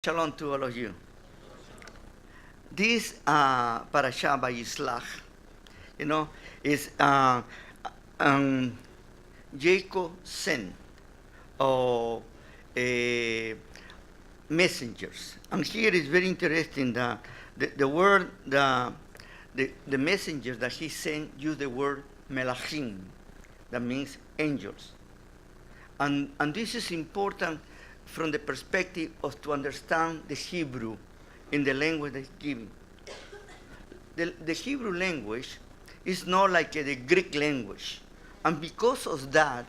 Shalom to all of you. This parasha Vayishlach, is Jacob sent or messengers. And here is very interesting that the word, the messengers that he sent use the word melachim, that means angels. And this is important from the perspective of to understand the Hebrew in the language that's given. The Hebrew language is not like the Greek language. And because of that,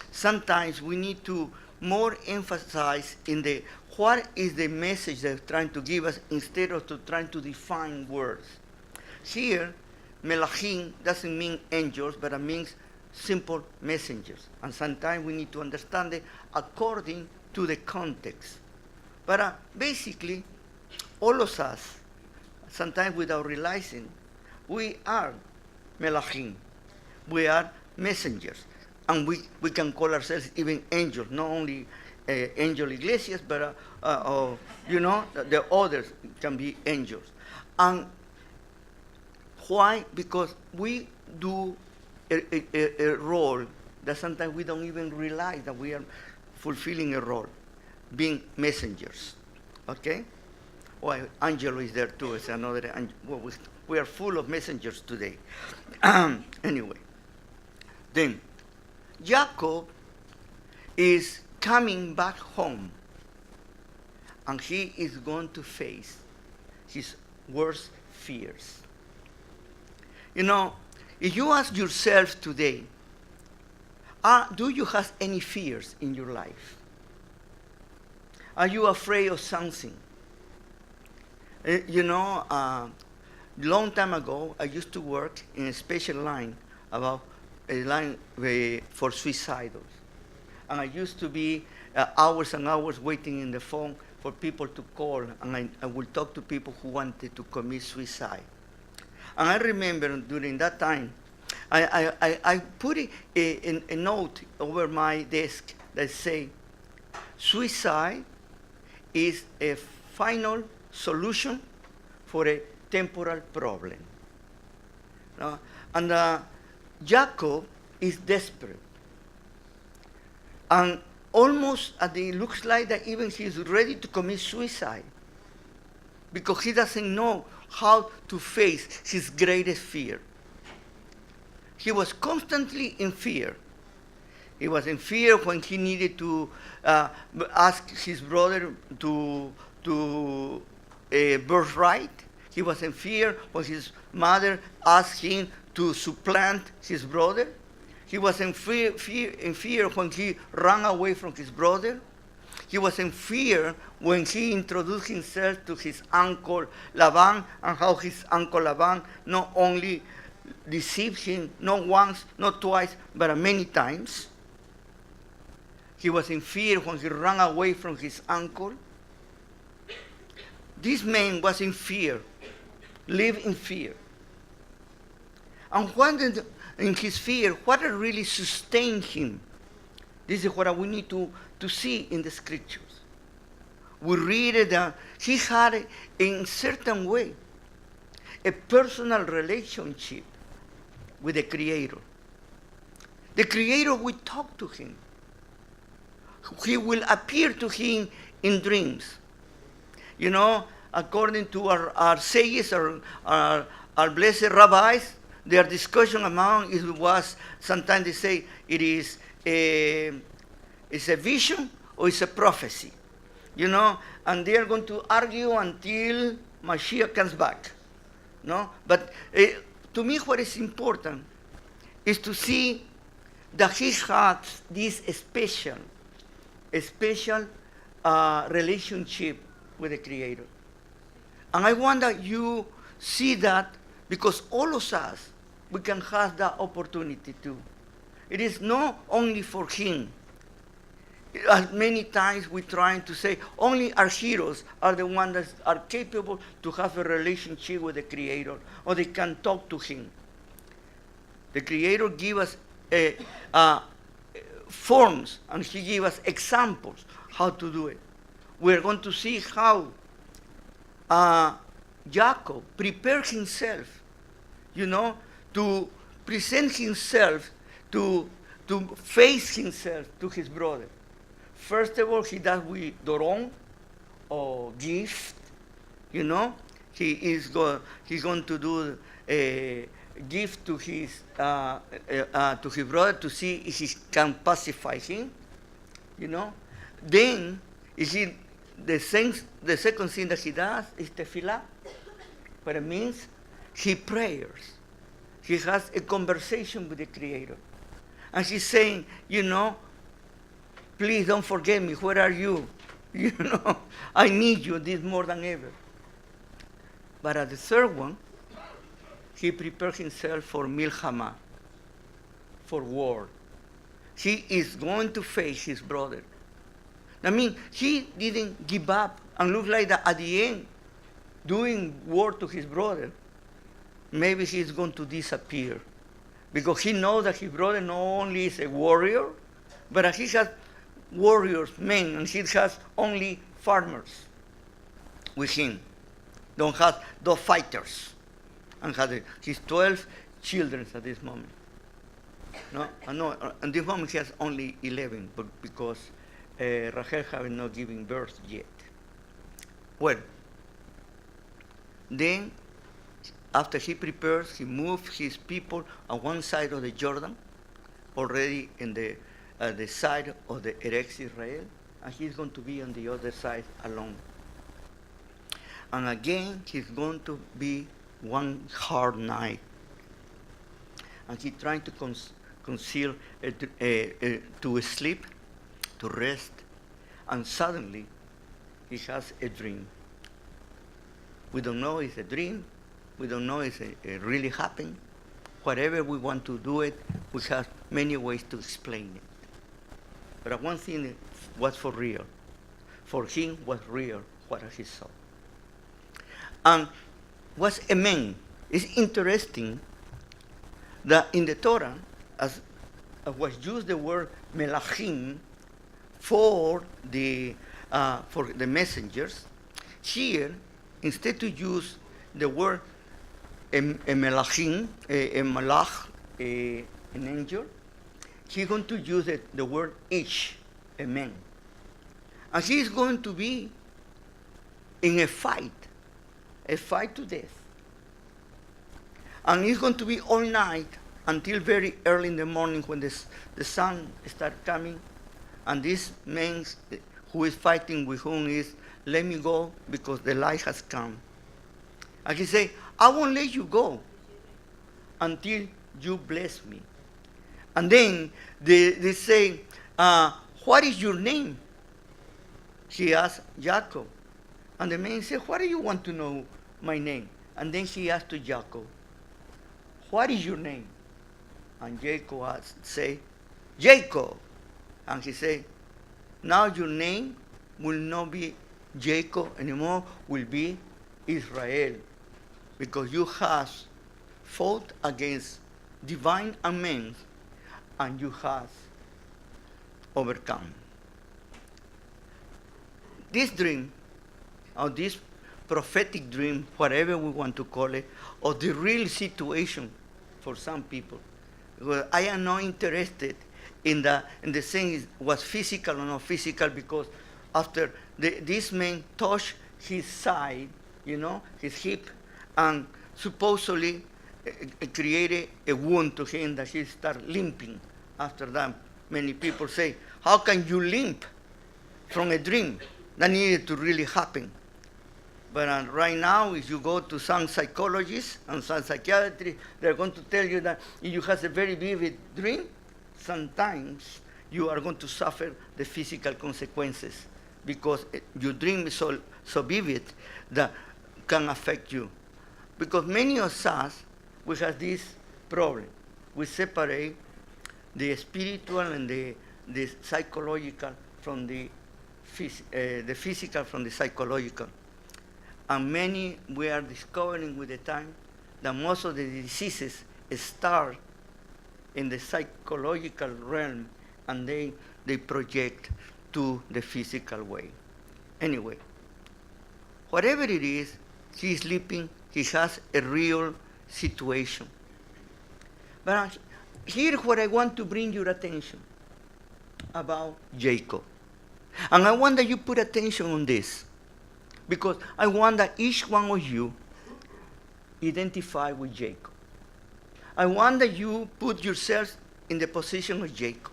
sometimes we need to more emphasize in the what is the message they're trying to give us instead of to trying to define words. Here, melachim doesn't mean angels, but it means simple messengers. And sometimes we need to understand it according to the context. But basically, all of us, sometimes without realizing, we are melachim. We are messengers. And we can call ourselves even angels, not only angel iglesias, but the others can be angels. And why? Because we do a role that sometimes we don't even realize that we are fulfilling a role, being messengers. Okay? Well, Angelo is there too. It's another. Well, we are full of messengers today. Anyway, then Jacob is coming back home, and he is going to face his worst fears. If you ask yourself today, do you have any fears in your life? Are you afraid of something? Long time ago, I used to work in a special line, about a line for suicidals. And I used to be hours and hours waiting in the phone for people to call, and I would talk to people who wanted to commit suicide. And I remember during that time, I put a note over my desk that say, suicide is a final solution for a temporal problem. And Jacob is desperate. And almost it looks like that even he's ready to commit suicide because he doesn't know how to face his greatest fear. He was constantly in fear. He was in fear when he needed to ask his brother to a birthright. He was in fear when his mother asked him to supplant his brother. He was in fear when he ran away from his brother. He was in fear when he introduced himself to his uncle Laban, and how his uncle Laban not only deceived him, not once, not twice, but many times. He was in fear when he ran away from his uncle. This man was in fear, lived in fear. And when in his fear, what really sustained him? This is what we need to see in the scriptures. We read that he had, in certain way, a personal relationship with the Creator. The Creator will talk to him. He will appear to him in dreams. According to our sages, our blessed rabbis, their discussion among it was, sometimes they say it is it's a vision or it's a prophecy. And they are going to argue until Mashiach comes back. But to me, what is important is to see that he had this special relationship with the Creator. And I want that you see that, because all of us, we can have that opportunity too. It is not only for him. As many times we're trying to say only our heroes are the ones that are capable to have a relationship with the Creator, or they can talk to him. The Creator gives us forms, and he gives us examples how to do it. we're going to see how Jacob prepared himself, to present himself, to face himself to his brother. First of all, he does with Doron, or gift, he's going to do a gift to his brother to see if he can pacify him, Then, the second thing that he does is tefillah, but it means he prayers. He has a conversation with the Creator. And he's saying, please don't forget me. Where are you? I need you this more than ever. But at the third one, he prepared himself for milchama, for war. He is going to face his brother. He didn't give up and look like that at the end, doing war to his brother. Maybe he's going to disappear. Because he knows that his brother not only is a warrior, but he has warriors, men, and he has only farmers with him. Don't have those fighters. And has his 12 children at this moment. No, at this moment he has only 11, but because Rachel has not given birth yet. Well, then, after he prepares, he moves his people on one side of the Jordan, already in the side of the Eretz Israel, and he's going to be on the other side alone. And again, he's going to be one hard night. And he's trying to conceal, to sleep, to rest, and suddenly he has a dream. We don't know it's a dream. We don't know if it really happened. Whatever we want to do it, we have many ways to explain it. But one thing was for real. For him was real what he saw. And was a man. It's interesting that in the Torah, as was used the word melachim for the messengers, here, instead to use the word a melachim, a malach, an angel, he's going to use the word ish, a man. And he's going to be in a fight to death. And it's going to be all night until very early in the morning when the sun starts coming. And this man who is fighting with whom is, let me go because the light has come. And he say, I won't let you go until you bless me. And then they say, what is your name? He asked Jacob. And the man said, why do you want to know my name? And then he asked to Jacob, what is your name? And Jacob say, Jacob. And he said, now your name will not be Jacob anymore, will be Israel. Because you have fought against divine and men, and you have overcome. This dream, or this prophetic dream, whatever we want to call it, or the real situation for some people. Because I am not interested in the thing was physical or not physical, because after this man touched his side, his hip, and supposedly created a wound to him that he started limping. After that, many people say, how can you limp from a dream? That needed to really happen. But right now, if you go to some psychologists and some psychiatrists, they're going to tell you that if you have a very vivid dream, sometimes you are going to suffer the physical consequences because your dream is so vivid that can affect you. Because many of us, we have this problem. We separate the spiritual and the psychological from the physical from the psychological. And many, we are discovering with the time that most of the diseases start in the psychological realm and they project to the physical way. Anyway, whatever it is, he is sleeping, he has a real situation. But here's what I want to bring your attention about Jacob. And I want that you put attention on this, because I want that each one of you identify with Jacob. I want that you put yourself in the position of Jacob.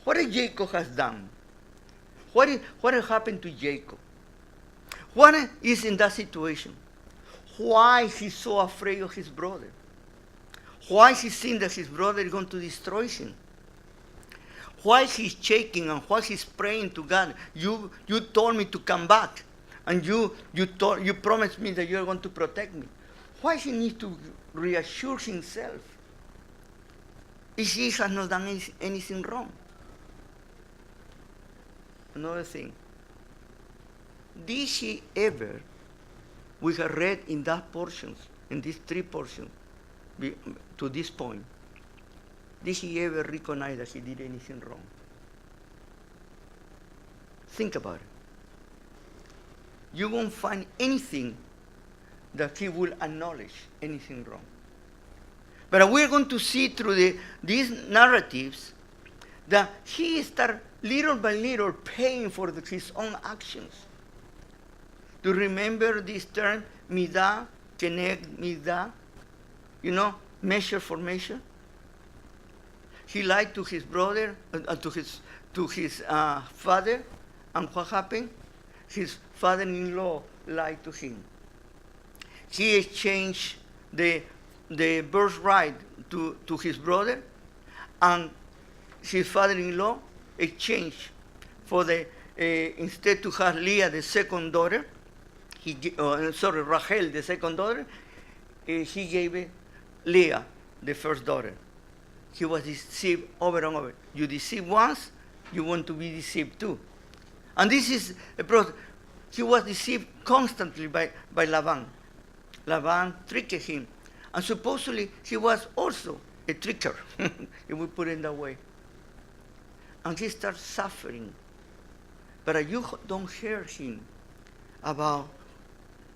What Jacob has done? What has happened to Jacob? What is in that situation? Why he's so afraid of his brother? Why he's seeing that his brother is going to destroy him? Why he's shaking and why he's praying to God? You told me to come back, and you promised me that you are going to protect me. Why he needs to reassure himself if he has not done anything wrong? Another thing. Did he ever, we have read in that portions, in these 3 portions, to this point, did he ever recognize that he did anything wrong? Think about it. You won't find anything that he will acknowledge anything wrong. But we're going to see through these narratives that he started little by little paying for his own actions. Do you remember this term, midah, keneg, midah? You know, measure for measure. He lied to his brother, to his father, and what happened? His father-in-law lied to him. He exchanged the birthright to his brother, and his father-in-law exchanged for instead to have Leah, the second daughter, Rachel, the second daughter, he gave Leah, the first daughter. He was deceived over and over. You deceive once, you want to be deceived too. And this is a process. He was deceived constantly by Laban. Laban tricked him. And supposedly he was also a tricker, if we put it that way. And he starts suffering. But you don't hear him about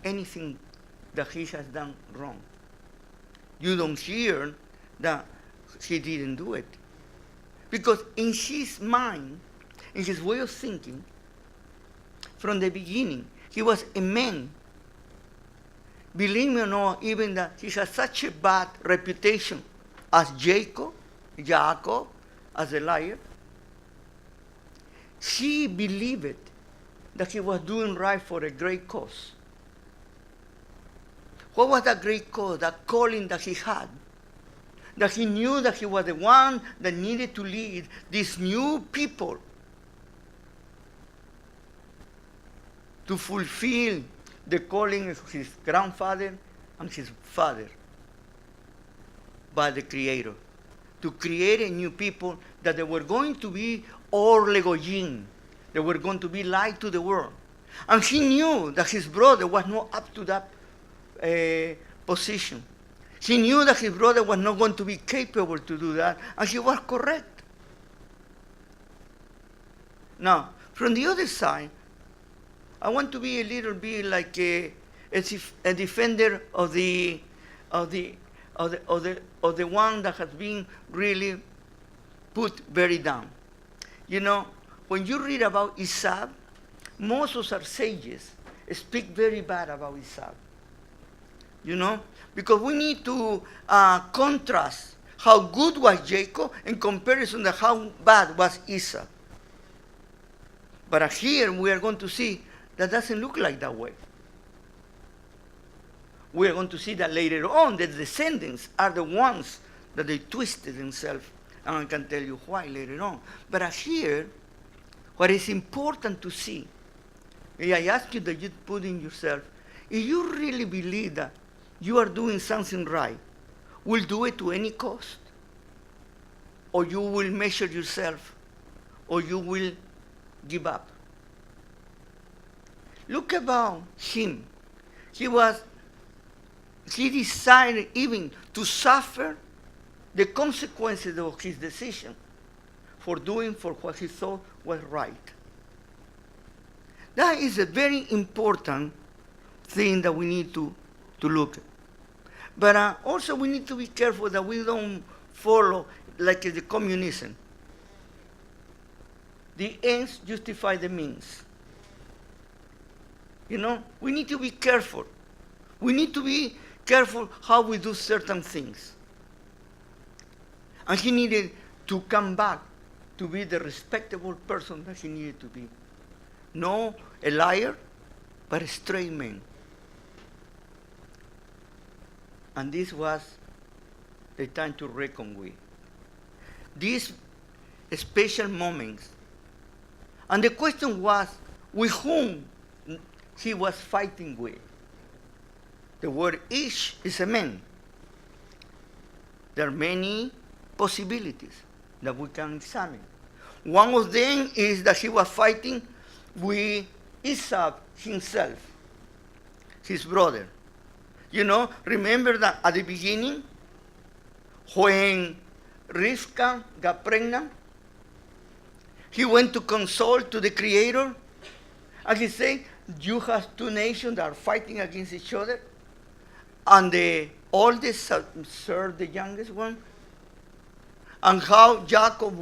anything that he has done wrong. You don't hear that he didn't do it. Because in his mind, in his way of thinking, from the beginning, he was a man. Believe me or not, even that he has such a bad reputation as Jacob, as a liar, he believed that he was doing right for a great cause. What was that great cause, that calling that he had? That he knew that he was the one that needed to lead these new people to fulfill the calling of his grandfather and his father by the Creator. To create a new people that they were going to be or legoyim. They were going to be light to the world. And he knew that his brother was not up to that position. He knew that his brother was not going to be capable to do that, and he was correct. Now, from the other side, I want to be a little bit like a defender of the one that has been really put very down. You know, when you read about Esau, most of our sages speak very bad about Esau. You know, because we need to contrast how good was Jacob in comparison to how bad was Esau. But here we are going to see that doesn't look like that way. We are going to see that later on the descendants are the ones that they twisted themselves, and I can tell you why later on. But here, what is important to see, I ask you that you put in yourself, if you really believe that you are doing something right, will do it to any cost? Or you will measure yourself, or you will give up? Look about him. He decided even to suffer the consequences of his decision for doing for what he thought was right. That is a very important thing that we need to look at. But also we need to be careful that we don't follow like the communism. The ends justify the means. You know, we need to be careful. We need to be careful how we do certain things. And he needed to come back to be the respectable person that he needed to be. No a liar, but a straight man. And this was the time to reckon with. These special moments. And the question was, with whom he was fighting with. The word ish is a man. There are many possibilities that we can examine. One of them is that he was fighting with Esau himself, his brother. You know, remember that at the beginning, when Rivka got pregnant, he went to console to the Creator, and he said, you have two nations that are fighting against each other, and the oldest served the youngest one. And how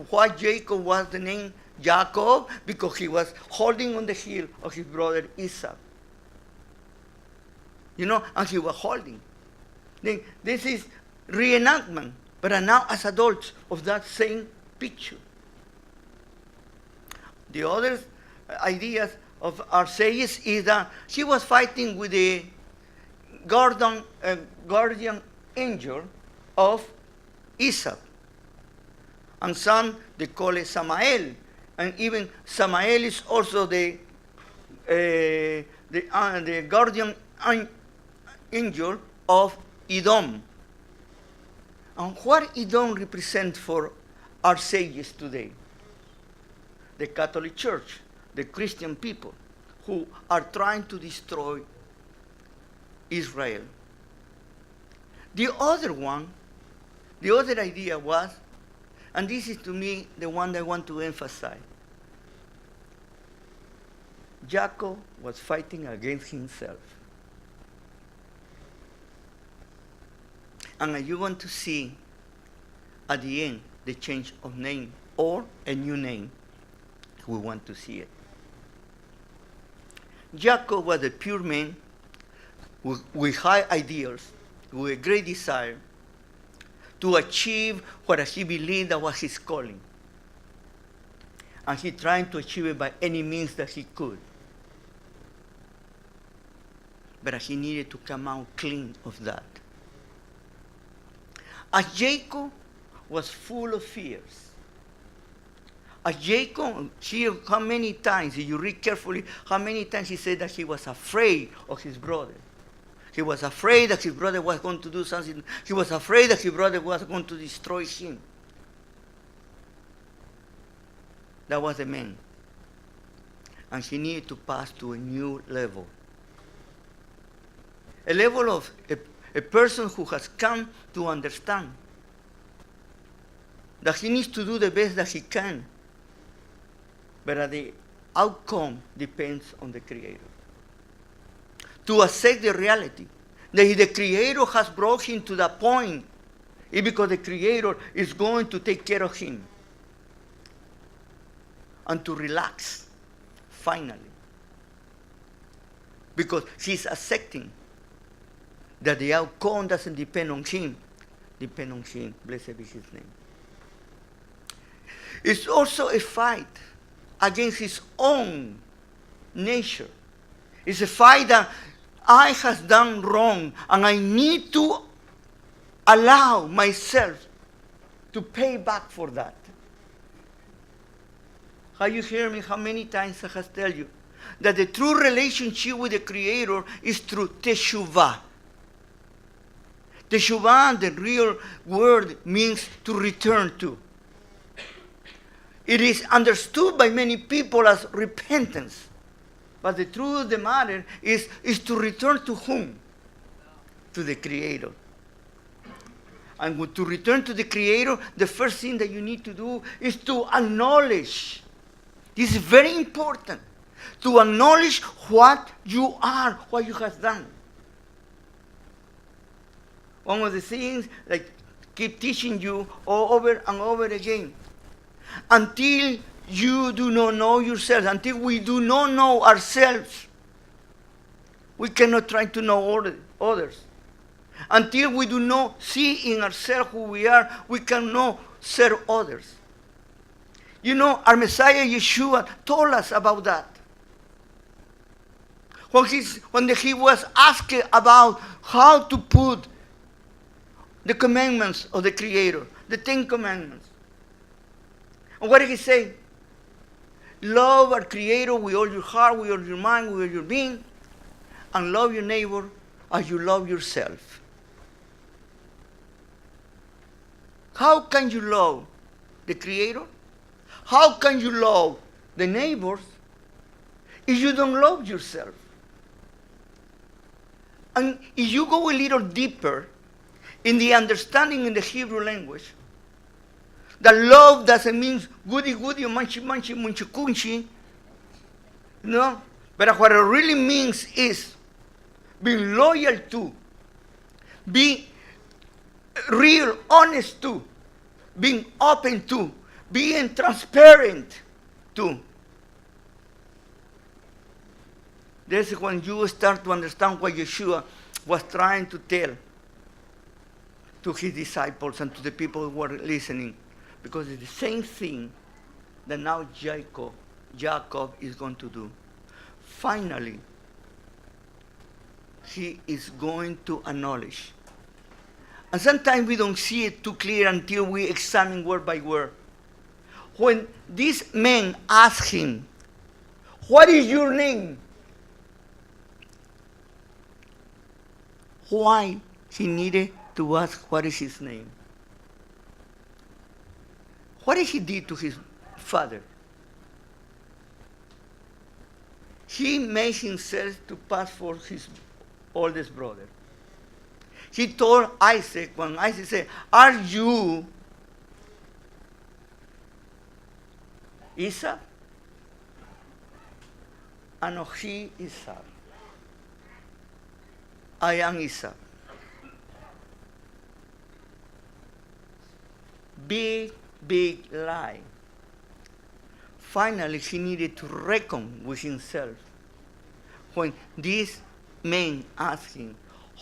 why Jacob was the name Jacob? Because he was holding on the heel of his brother Esau. You know, and he was holding. Then this is reenactment, but now as adults of that same picture. The other ideas of our sages is that he was fighting with the guardian angel of Esau. And some, they call it Samael. And even Samael is also the guardian angel of Edom. And what Edom represents for our sages today? The Catholic Church, the Christian people who are trying to destroy Israel. The other one, the other idea was, and this is to me the one I want to emphasize, Jacob was fighting against himself. And you want to see at the end the change of name or a new name. We want to see it. Jacob was a pure man with high ideals, with a great desire to achieve what he believed that was his calling. And he tried to achieve it by any means that he could. But he needed to come out clean of that. As Jacob was full of fears. As Jacob, here, how many times, if you read carefully, how many times he said that he was afraid of his brother. He was afraid that his brother was going to do something. He was afraid that his brother was going to destroy him. That was the man. And he needed to pass to a new level. A level of a person who has come to understand that he needs to do the best that he can, but the outcome depends on the Creator. To accept the reality that if the Creator has brought him to that point, it's because the Creator is going to take care of him. And to relax, finally. Because he's accepting that the outcome doesn't depend on him, depend on him. Blessed be his name. It's also a fight against his own nature. It's a fight that I have done wrong, and I need to allow myself to pay back for that. Have you heard me how many times I have told you that the true relationship with the Creator is through teshuvah. Teshuvah, the real word, means to return to. It is understood by many people as repentance. But the truth of the matter is to return to whom? To the Creator. And to return to the Creator, the first thing that you need to do is to acknowledge. This is very important. to acknowledge what you are, what you have done. One of the things like keep teaching you over and over again. Until you do not know yourself, until we do not know ourselves, we cannot try to know others. Until we do not see in ourselves who we are, we cannot serve others. You know, our Messiah Yeshua told us about that. When he was asked about how to put the commandments of the Creator, the 10 Commandments. And what did he say? Love our Creator with all your heart, with all your mind, with all your being, and love your neighbor as you love yourself. How can you love the Creator? How can you love the neighbors if you don't love yourself? And if you go a little deeper in the understanding in the Hebrew language, that love doesn't mean goody goody or munchy munchy munchy kunchy. No. But what it really means is being loyal to, be real, honest to, being open to, being transparent to. This is when you start to understand what Yeshua was trying to tell to his disciples and to the people who were listening. Because it's the same thing that now Jacob is going to do. Finally, he is going to acknowledge. And sometimes we don't see it too clear until we examine word by word. When these men ask him, "What is your name?" Why he needed to ask what is his name? What did he do to his father? He made himself to pass for his oldest brother. He told Isaac, when Isaac said, "Are you Esau?" Anochi Esau. I am Esau. Big lie. Finally, he needed to reckon with himself. When these men asked him,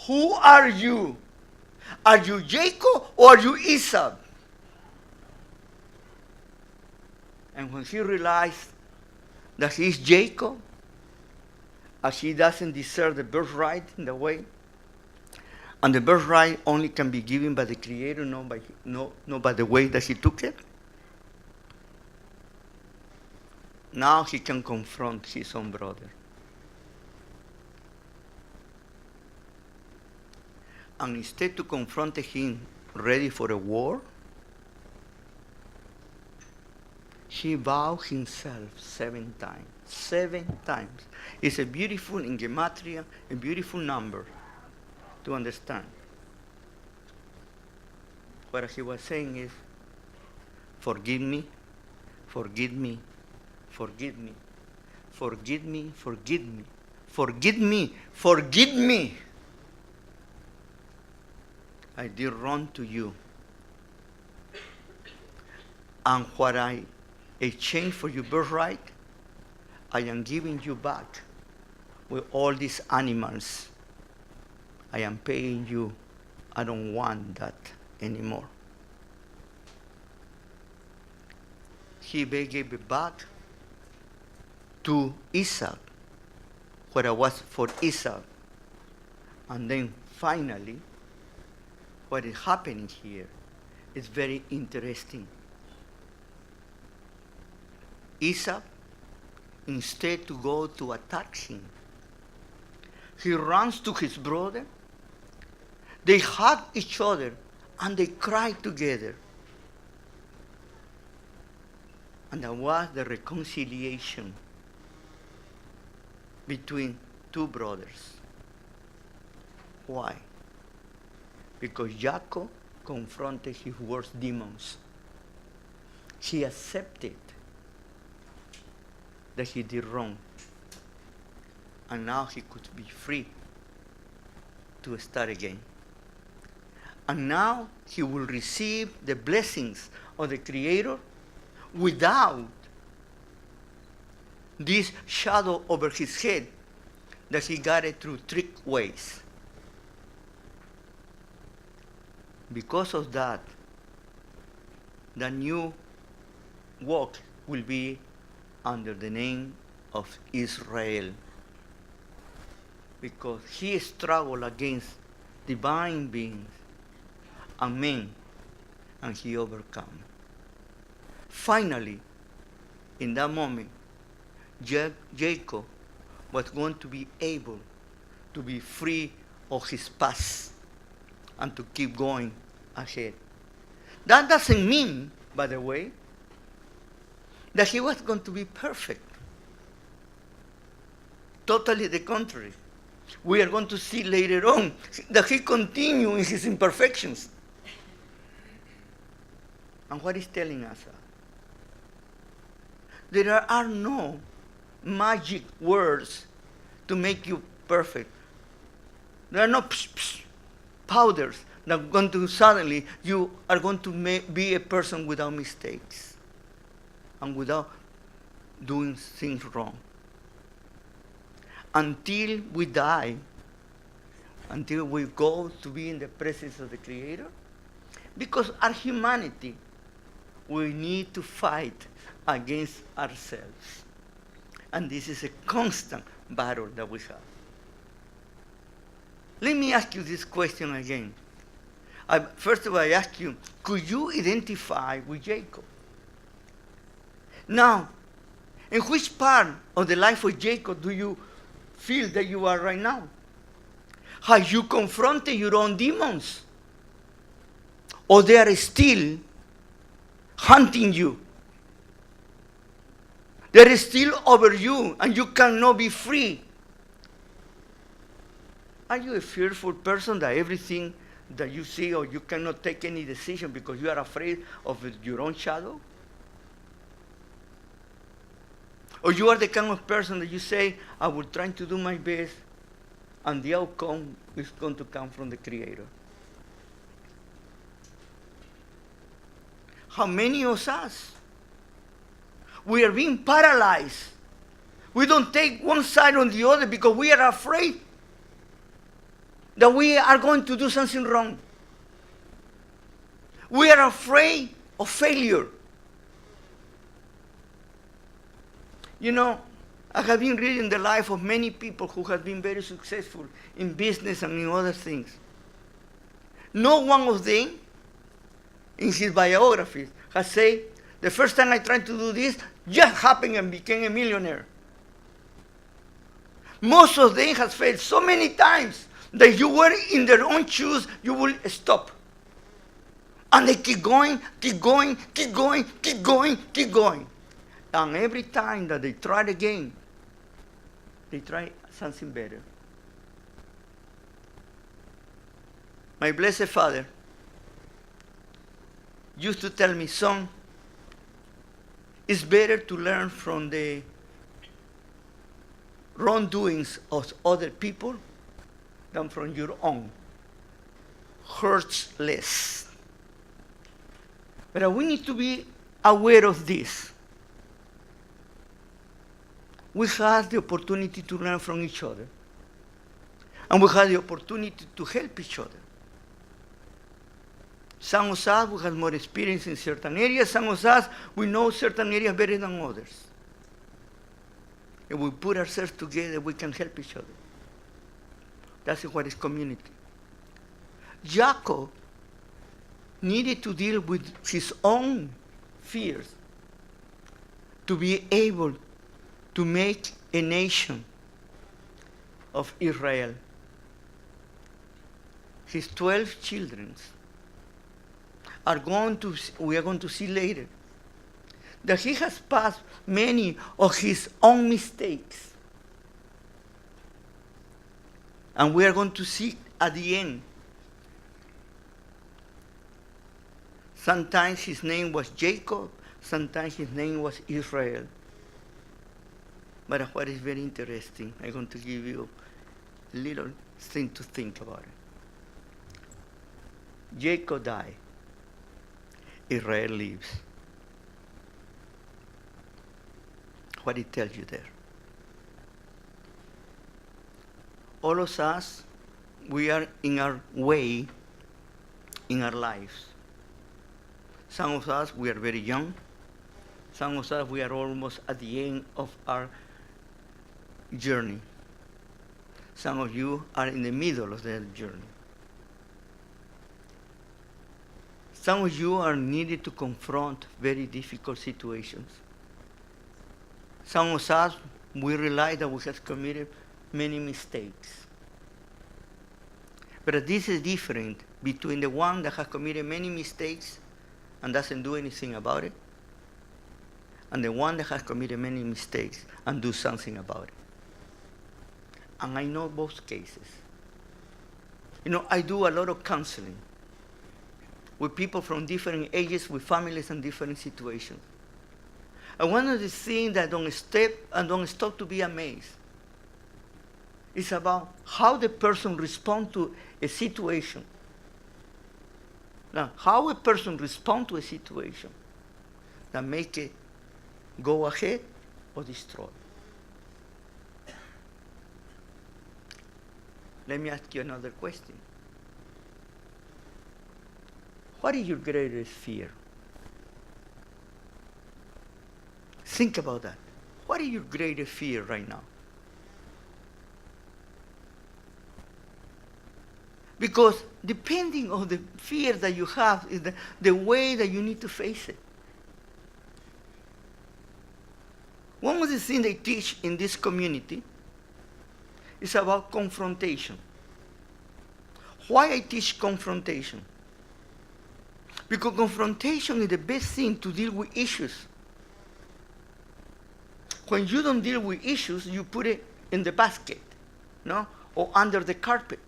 "Who are you? Are you Jacob or are you Esau?" And when he realized that he's Jacob, as he doesn't deserve the birthright in the way, and the birthright only can be given by the Creator, not by the way that he took it. Now he can confront his own brother. And instead to confront him ready for a war, he vowed himself 7 times. 7 times. It's a beautiful, in Gematria, a beautiful number to understand. What he was saying is, forgive me, forgive me, forgive me, forgive me, forgive me, forgive me, forgive me. I did wrong to you. And what I exchanged for your birthright, I am giving you back with all these animals. I am paying you. I don't want that anymore. He gave it back to Esau, what it was for Esau. And then finally, what is happening here is very interesting. Esau, instead to go to attack him, he runs to his brother. They hug each other and they cry together. And that was the reconciliation between two brothers. Why? Because Jacob confronted his worst demons. He accepted that he did wrong. And now he could be free to start again. And now he will receive the blessings of the Creator without this shadow over his head that he got it through trick ways. Because of that, the new walk will be under the name of Israel. Because he struggled against divine beings and men, and he overcome. Finally, in that moment, Jacob was going to be able to be free of his past and to keep going ahead. That doesn't mean, by the way, that he was going to be perfect. Totally the contrary. We are going to see later on that he continued in his imperfections. And what is telling us? There are no magic words to make you perfect. There are no powders that are going to suddenly, you are going to be a person without mistakes and without doing things wrong. Until we die, until we go to be in the presence of the Creator, because our humanity, we need to fight against ourselves. And this is a constant battle that we have. Let me ask you this question again. First of all, I ask you, could you identify with Jacob? Now, in which part of the life of Jacob do you feel that you are right now? Have you confronted your own demons? Or they are still hunting you? They are still over you and you cannot be free. Are you a fearful person that everything that you see, or you cannot take any decision because you are afraid of your own shadow? Or you are the kind of person that you say, I will try to do my best, and the outcome is going to come from the Creator? How many of us, we are being paralyzed? We don't take one side or the other because we are afraid that we are going to do something wrong. We are afraid of failure. You know, I have been reading the life of many people who have been very successful in business and in other things. No one of them, in his biographies, has said, the first time I tried to do this, just happened and became a millionaire. Most of them have failed so many times that if you were in their own shoes, you will stop. And they keep going, keep going, keep going, keep going, keep going. And every time that they try again, they try something better. My blessed father used to tell me, son, it's better to learn from the wrongdoings of other people than from your own. Hurts less. But we need to be aware of this. We have the opportunity to learn from each other. And we have the opportunity to help each other. Some of us, we have more experience in certain areas. Some of us, we know certain areas better than others. If we put ourselves together, we can help each other. That's what is community. Jacob needed to deal with his own fears to be able to make a nation of Israel. His 12 children we are going to see later, that he has passed many of his own mistakes. And we are going to see at the end. Sometimes his name was Jacob, sometimes his name was Israel. But what is very interesting, I'm going to give you a little thing to think about it. Jacob died. Israel lives. What it tells you there. All of us, we are in our way in our lives. Some of us, we are very young. Some of us, we are almost at the end of our journey. Some of you are in the middle of that journey. Some of you are needed to confront very difficult situations. Some of us, we realize that we have committed many mistakes. But this is different between the one that has committed many mistakes and doesn't do anything about it, and the one that has committed many mistakes and do something about it. And I know both cases. I do a lot of counseling with people from different ages, with families and different situations. And one of the things that don't stop to be amazed is about how the person responds to a situation. Now, how a person responds to a situation that make it go ahead or destroy. Let me ask you another question. What is your greatest fear? Think about that. What is your greatest fear right now? Because depending on the fear that you have is the way that you need to face it. One of the things they teach in this community is about confrontation. Why I teach confrontation? Because confrontation is the best thing to deal with issues. When you don't deal with issues, you put it in the basket, or under the carpet.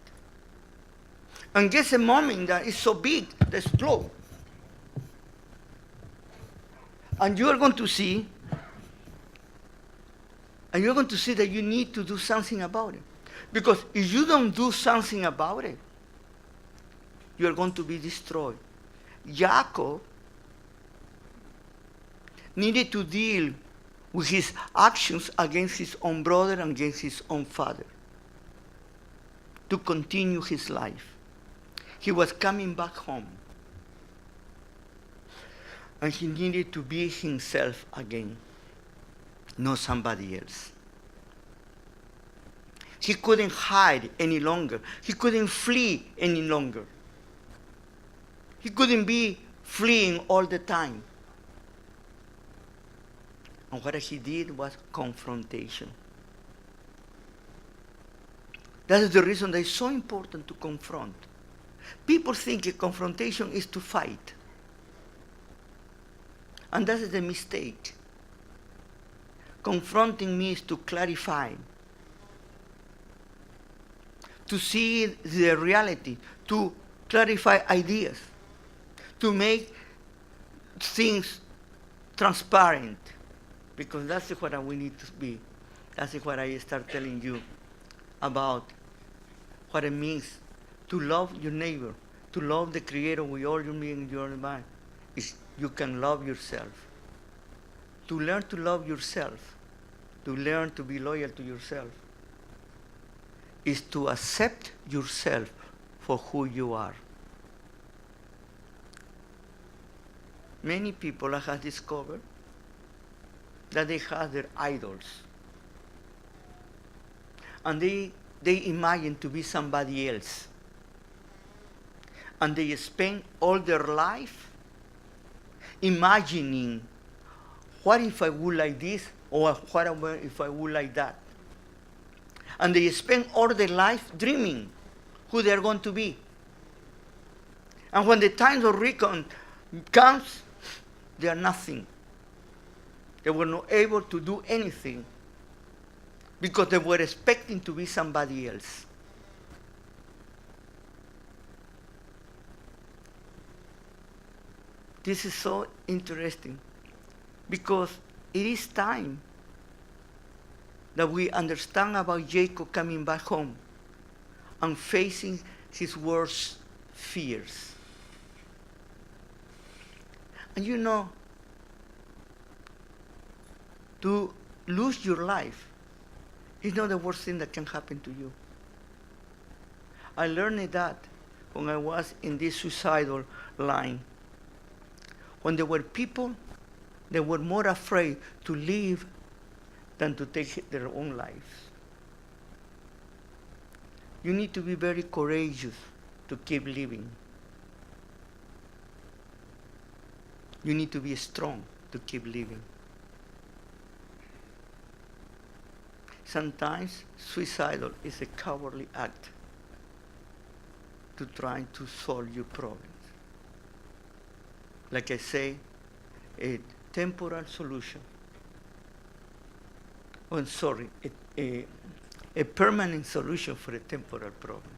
And gets a moment that is so big, that explode. And you're going to see that you need to do something about it. Because if you don't do something about it, you're going to be destroyed. Jacob needed to deal with his actions against his own brother and against his own father to continue his life. He was coming back home. And he needed to be himself again, not somebody else. He couldn't hide any longer. He couldn't flee any longer. He couldn't be fleeing all the time. And what he did was confrontation. That is the reason that it's so important to confront. People think a confrontation is to fight. And that is the mistake. Confronting means to clarify, to see the reality, to clarify ideas, to make things transparent, because that's what we need to be. That's what I start telling you about what it means to love your neighbor, to love the Creator with all your being and your mind. Is you can love yourself. To learn to love yourself, to learn to be loyal to yourself, is to accept yourself for who you are. Many people have discovered that they have their idols. And they imagine to be somebody else. And they spend all their life imagining, what if I would like this, or what if I would like that? And they spend all their life dreaming who they are going to be. And when the time of reckoning comes, they are nothing. They were not able to do anything because they were expecting to be somebody else. This is so interesting because it is time that we understand about Jacob coming back home and facing his worst fears. And you know, to lose your life is not the worst thing that can happen to you. I learned that when I was in this suicidal line. When there were people that were more afraid to live than to take their own lives. You need to be very courageous to keep living. You need to be strong to keep living. Sometimes suicidal is a cowardly act to try to solve your problems. Like I say, a temporal solution. Oh, sorry, a permanent solution for a temporal problem.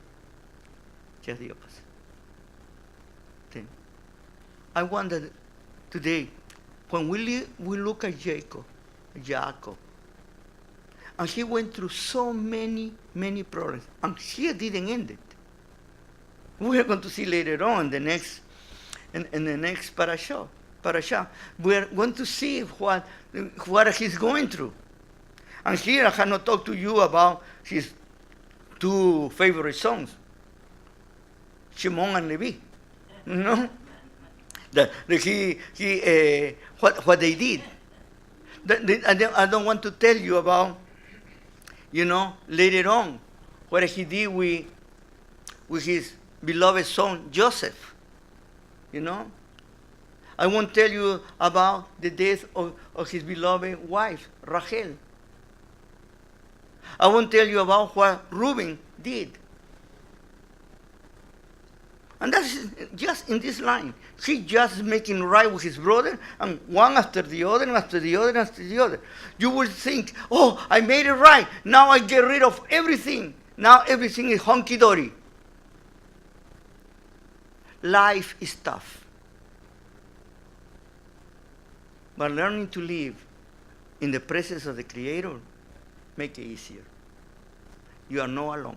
Just the opposite. Then, I wonder today, when we look at Jacob, and he went through so many problems, and he didn't end it. We are going to see later on in the next parasha. We are going to see what he's going through. And here I have not talked to you about his two favorite sons, Shimon and Levi. You know? What they did. I don't want to tell you about, later on, what he did with his beloved son, Joseph. I won't tell you about the death of his beloved wife, Rachel. I won't tell you about what Reuben did. And that's just in this line. He just making right with his brother, and one after the other, and after the other, and after the other. You will think, oh, I made it right. Now I get rid of everything. Now everything is hunky-dory. Life is tough. But learning to live in the presence of the Creator make it easier. You are not alone.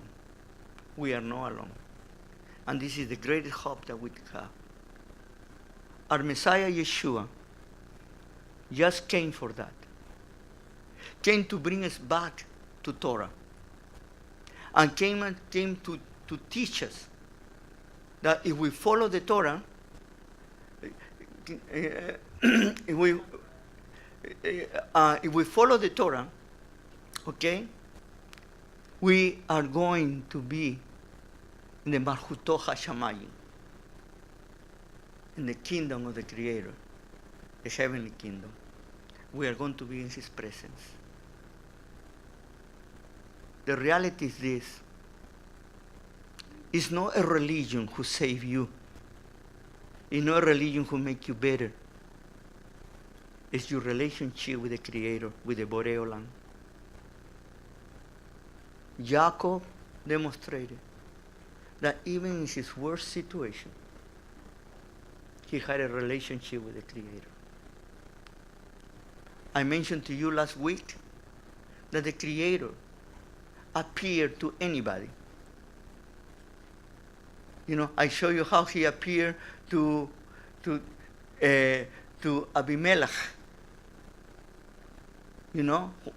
We are not alone. And this is the greatest hope that we have. Our Messiah, Yeshua, just came for that. Came to bring us back to Torah. And came to teach us that if we follow the Torah, if we follow the Torah, okay, we are going to be in the Malchuto HaShamayim, in the kingdom of the Creator, the heavenly kingdom. We are going to be in His presence. The reality is this. It's not a religion who saves you. It's not a religion who makes you better. It's your relationship with the Creator, with the Borei Olam. Jacob demonstrated that even in his worst situation, he had a relationship with the Creator. I mentioned to you last week that the Creator appeared to anybody. I show you how he appeared to Abimelech,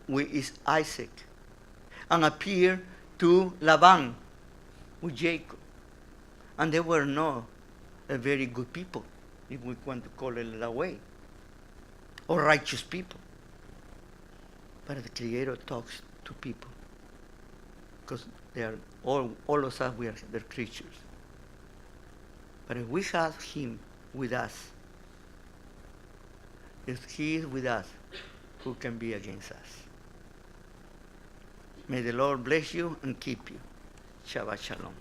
with his Isaac, and appeared to Laban with Jacob. And they were not a very good people, if we want to call it that way, or righteous people. But the Creator talks to people, because they are all of us, we are their creatures. But if we have Him with us, if He is with us, who can be against us? May the Lord bless you and keep you. Shabbat Shalom.